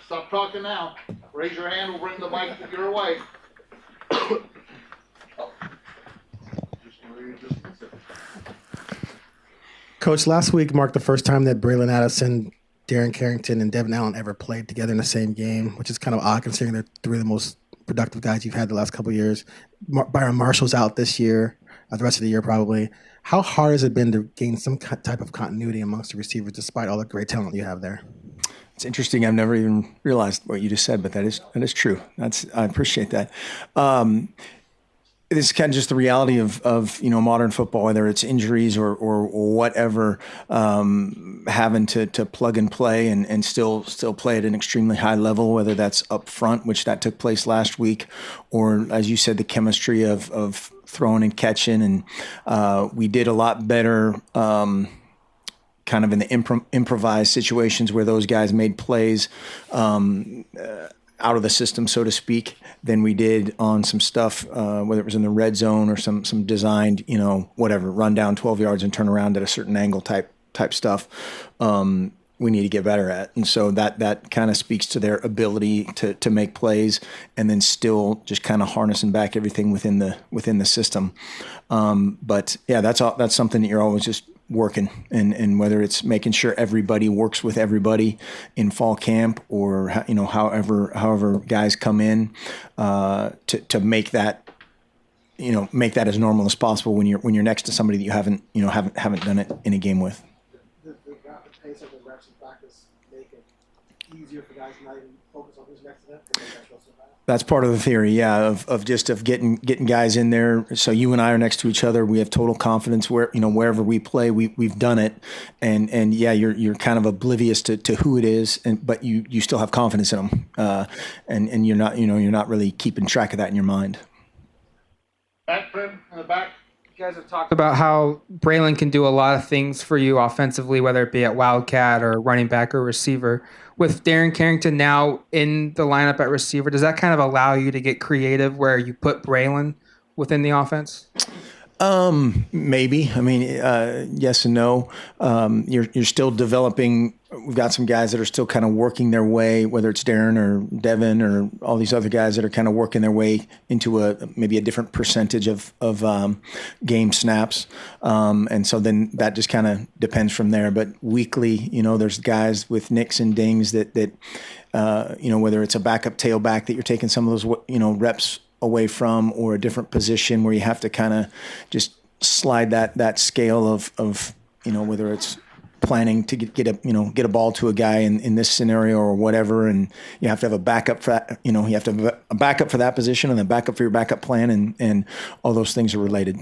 stop talking now. Raise your hand, we'll bring the mic your way. Coach, last week marked the first time that Braylon Addison, Darren Carrington, and Devin Allen ever played together in the same game, which is kind of odd considering they're three of the most productive guys you've had the last couple of years. Byron Marshall's out this year, the rest of the year probably. How hard has it been to gain some type of continuity amongst the receivers despite all the great talent you have there? It's interesting. I've never even realized what you just said, but that is true. I appreciate that. It's kind of just the reality of modern football, whether it's injuries or whatever, having to plug and play and still play at an extremely high level, whether that's up front, which that took place last week, or as you said, the chemistry of throwing and catching. And we did a lot better kind of in the improvised situations where those guys made plays out of the system, so to speak, than we did on some stuff, whether it was in the red zone or some designed, whatever, run down 12 yards and turn around at a certain angle type stuff. We need to get better at. And so that kind of speaks to their ability to make plays and then still just kind of harnessing back everything within the system. But yeah, that's something that you're always just working, and whether it's making sure everybody works with everybody in fall camp or however guys come in to make that as normal as possible when you're next to somebody that you haven't done it in a game with. The rapid pace of the reps in practice make it easier for guys not even focus on who's next to them. That's part of the theory, yeah, of getting guys in there. So you and I are next to each other. We have total confidence wherever we play, we've done it, and yeah, you're kind of oblivious to who it is, but you still have confidence in them, and you're not really keeping track of that in your mind. Backfrim in the back. You guys have talked about how Braylon can do a lot of things for you offensively, whether it be at Wildcat or running back or receiver. With Darren Carrington now in the lineup at receiver, does that kind of allow you to get creative where you put Braylon within the offense? Maybe. I mean, yes and no. You're still developing. We've got some guys that are still kind of working their way, whether it's Darren or Devin or all these other guys that are kind of working their way into maybe a different percentage of game snaps. And so then that just kind of depends from there. But weekly, there's guys with nicks and dings that whether it's a backup tailback that you're taking some of those, reps away from, or a different position where you have to kind of just slide that scale of whether it's planning to get a ball to a guy in this scenario or whatever, and you have to have a backup for that. You have to have a backup for that position and then backup for your backup plan, and all those things are related.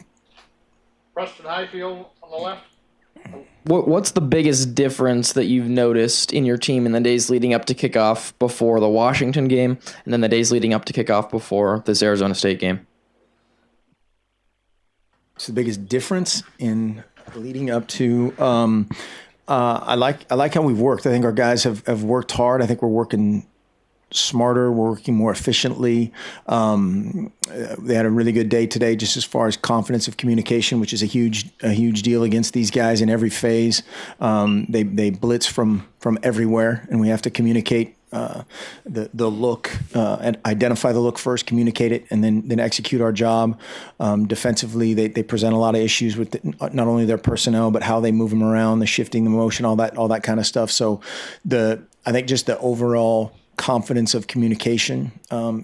Preston Highfield on the left. What's the biggest difference that you've noticed in your team in the days leading up to kickoff before the Washington game, and then the days leading up to kickoff before this Arizona State game? It's the biggest difference in leading up to. I like how we've worked. I think our guys have worked hard. I think we're working smarter. We're working more efficiently. They had a really good day today, just as far as confidence of communication, which is a huge deal against these guys in every phase. They blitz from everywhere, and we have to communicate the look and identify the look first, communicate it, and then execute our job. Defensively, they present a lot of issues with not only their personnel but how they move them around, the shifting, the motion, all that kind of stuff. So I think just the overall confidence of communication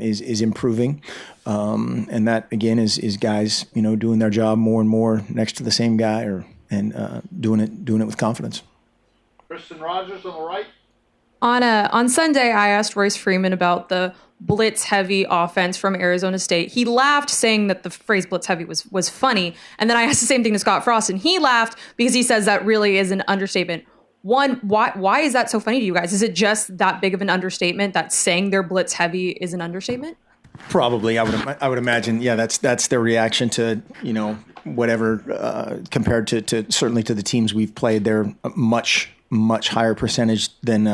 is improving, and that again is guys doing their job more and more next to the same guy and doing it with confidence. Kristen Rogers on the right. On Sunday, I asked Royce Freeman about the blitz-heavy offense from Arizona State. He laughed, saying that the phrase blitz-heavy was funny. And then I asked the same thing to Scott Frost, and he laughed because he says that really is an understatement. One, why is that so funny to you guys? Is it just that big of an understatement that saying they're blitz-heavy is an understatement? Probably, I would imagine. Yeah, that's their reaction to whatever compared to certainly to the teams we've played. They're much much higher percentage than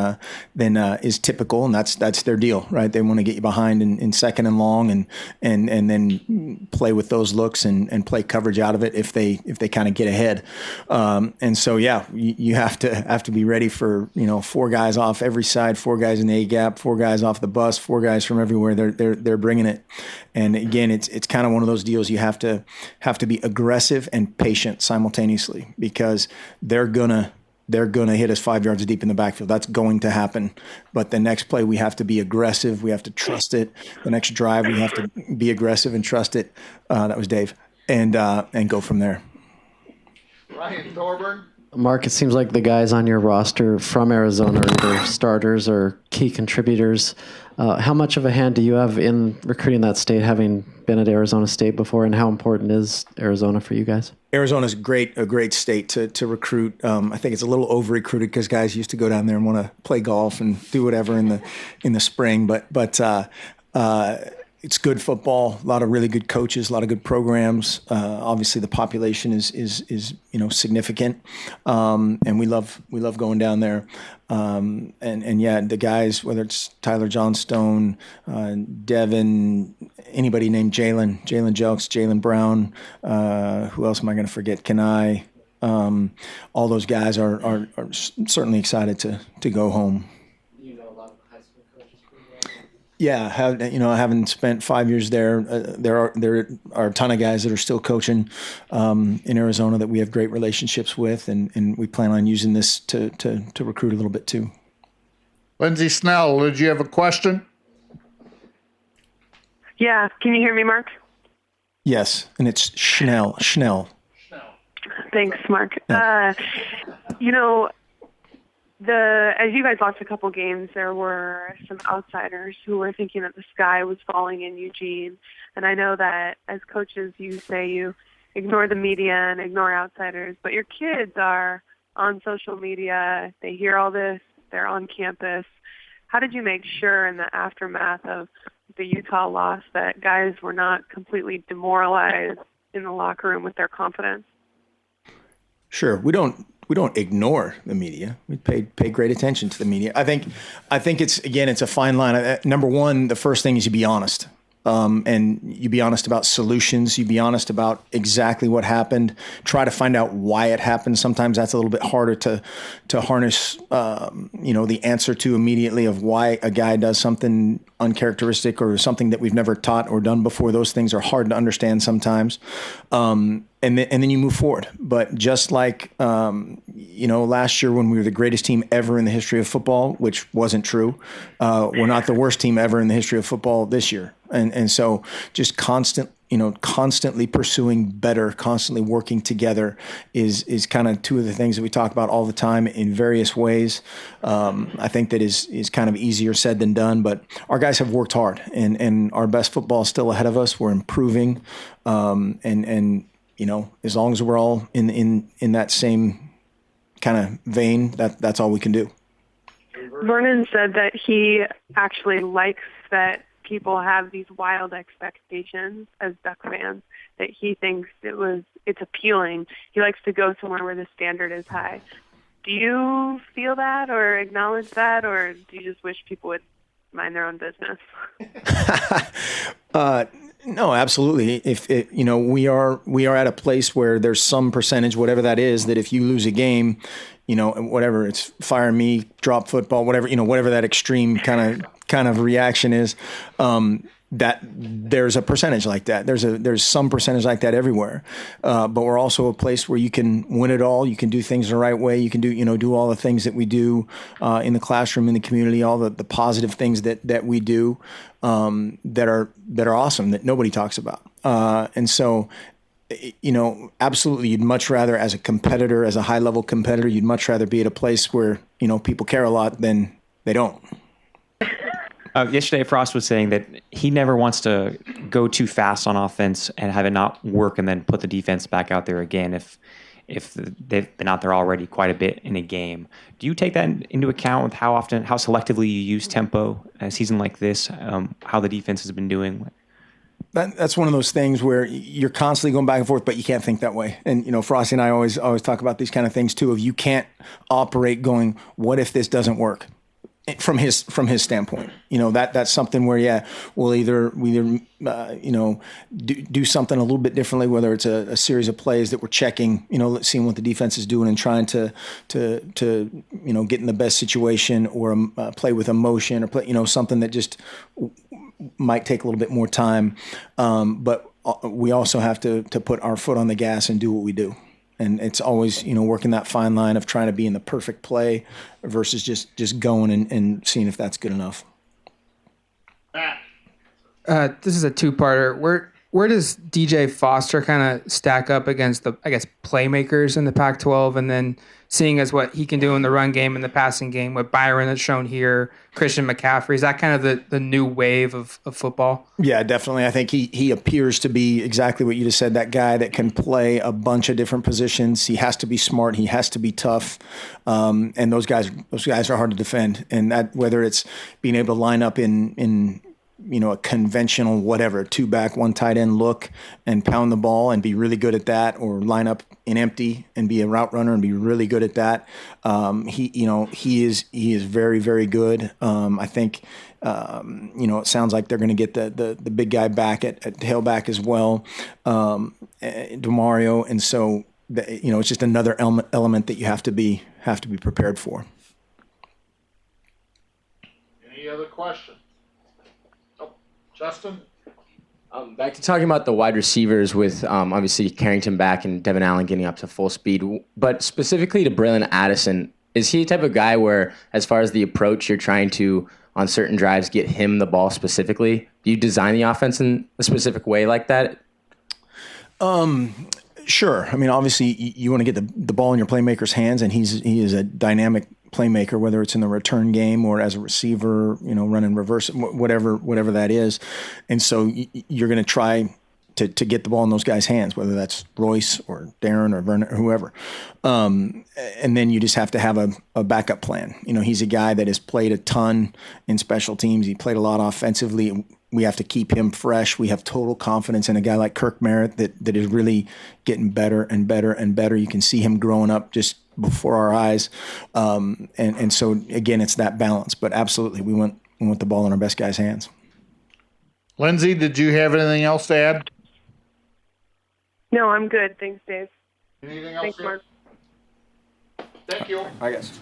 is typical, and that's their deal, right? They want to get you behind in second and long, and then play with those looks and play coverage out of it if they kind of get ahead. And so you have to be ready for 4 guys off every side, 4 guys in the A gap, 4 guys off the bus, 4 guys from everywhere. They're bringing it. And again, it's kind of one of those deals you have to be aggressive and patient simultaneously, because they're gonna hit us 5 yards deep in the backfield. That's going to happen. But the next play, we have to be aggressive. We have to trust it. The next drive, we have to be aggressive and trust it. That was Dave, and go from there. Ryan Thorburn. Mark, it seems like the guys on your roster from Arizona are either starters or key contributors. How much of a hand do you have in recruiting that state, having been at Arizona State before, and how important is Arizona for you guys? Arizona's a great state to recruit. I think it's a little over-recruited because guys used to go down there and want to play golf and do whatever in the spring, but it's good football, a lot of really good coaches, a lot of good programs. Obviously, the population is significant, and we love going down there. The guys, whether it's Tyler Johnstone, Devin, anybody named Jalen Jelks, Jalen Brown, who else am I going to forget? Kenai, all those guys are certainly excited to go home. Yeah, having spent 5 years there, there are a ton of guys that are still coaching in Arizona that we have great relationships with, and we plan on using this to recruit a little bit too. Lindsay Snell, did you have a question? Yeah, can you hear me, Mark? Yes, and it's Schnell. Thanks, Mark. As you guys watched a couple games, there were some outsiders who were thinking that the sky was falling in Eugene. And I know that as coaches, you say you ignore the media and ignore outsiders, but your kids are on social media. They hear all this. They're on campus. How did you make sure in the aftermath of the Utah loss that guys were not completely demoralized in the locker room with their confidence? Sure. We don't ignore the media. We pay great attention to the media. I think it's a fine line. Number one, the first thing is you be honest. And you be honest about solutions. You be honest about exactly what happened. Try to find out why it happened. Sometimes that's a little bit harder to harness, the answer to immediately of why a guy does something uncharacteristic or something that we've never taught or done before. Those things are hard to understand sometimes. And then you move forward. But just like, last year when we were the greatest team ever in the history of football, which wasn't true, we're not the worst team ever in the history of football this year. And so just constantly pursuing better, constantly working together is kind of two of the things that we talk about all the time in various ways. I think that is kind of easier said than done, but our guys have worked hard and our best football is still ahead of us. We're improving. As long as we're all in that same kind of vein, that's all we can do. Vernon said that he actually likes that people have these wild expectations as Duck fans, that he thinks it's appealing. He likes to go somewhere where the standard is high. Do you feel that or acknowledge that, or do you just wish people would mind their own business? No, absolutely. We are at a place where there's some percentage, whatever that is, that if you lose a game, whatever, it's fire me, drop football, whatever that extreme kind of reaction is, that there's a percentage like that. There's some percentage like that everywhere. But we're also a place where you can win it all. You can do things the right way. You can do all the things that we do in the classroom, in the community, all the positive things that we do that are awesome that nobody talks about. And so, absolutely, you'd much rather, as a competitor, as a high level competitor, you'd much rather be at a place where people care a lot than they don't. Yesterday, Frost was saying that he never wants to go too fast on offense and have it not work and then put the defense back out there again if they've been out there already quite a bit in a game. Do you take that into account with how selectively you use tempo in a season like this, how the defense has been doing? That's one of those things where you're constantly going back and forth, but you can't think that way. And Frosty and I always talk about these kind of things too. Of you can't operate going, what if this doesn't work? From his standpoint, that's something where we'll either do something a little bit differently, whether it's a series of plays that we're checking, seeing what the defense is doing and trying to get in the best situation, or play with emotion, or play something that just might take a little bit more time, but we also have to put our foot on the gas and do what we do. And it's always, working that fine line of trying to be in the perfect play versus just going and seeing if that's good enough. This is a two-parter. Where does DJ Foster kind of stack up against the, playmakers in the Pac-12, and then seeing as what he can do in the run game and the passing game with Byron that's shown here, Christian McCaffrey? Is that kind of the new wave of football? Yeah, definitely. I think he appears to be exactly what you just said, that guy that can play a bunch of different positions. He has to be smart. He has to be tough. And those guys are hard to defend. And that, whether it's being able to line up in a conventional whatever 2-back 1 tight end look and pound the ball and be really good at that, or line up in empty and be a route runner and be really good at that. He is very, very good. I think it sounds like they're going to get the big guy back at tailback as well, DeMario, and so it's just another element that you have to be prepared for. Any other questions? Justin? Back to talking about the wide receivers with obviously Carrington back and Devin Allen getting up to full speed, but specifically to Braylon Addison, is he the type of guy where, as far as the approach, you're trying to, on certain drives, get him the ball specifically? Do you design the offense in a specific way like that? Sure. I mean, obviously, you want to get the ball in your playmaker's hands, and he is a dynamic playmaker, whether it's in the return game or as a receiver, running reverse, whatever that is. And so you're going to try to get the ball in those guys' hands, whether that's Royce or Darren or Vernon or whoever. And then you just have to have a backup plan. He's a guy that has played a ton in special teams. He played a lot offensively. We have to keep him fresh. We have total confidence in a guy like Kirk Merritt that is really getting better and better and better. You can see him growing up just before our eyes. And so, again, it's that balance. But absolutely, we want the ball in our best guys' hands. Lindsay, did you have anything else to add? No, I'm good. Thanks, Dave. Anything else? Thanks, Mark. Thank you. I guess.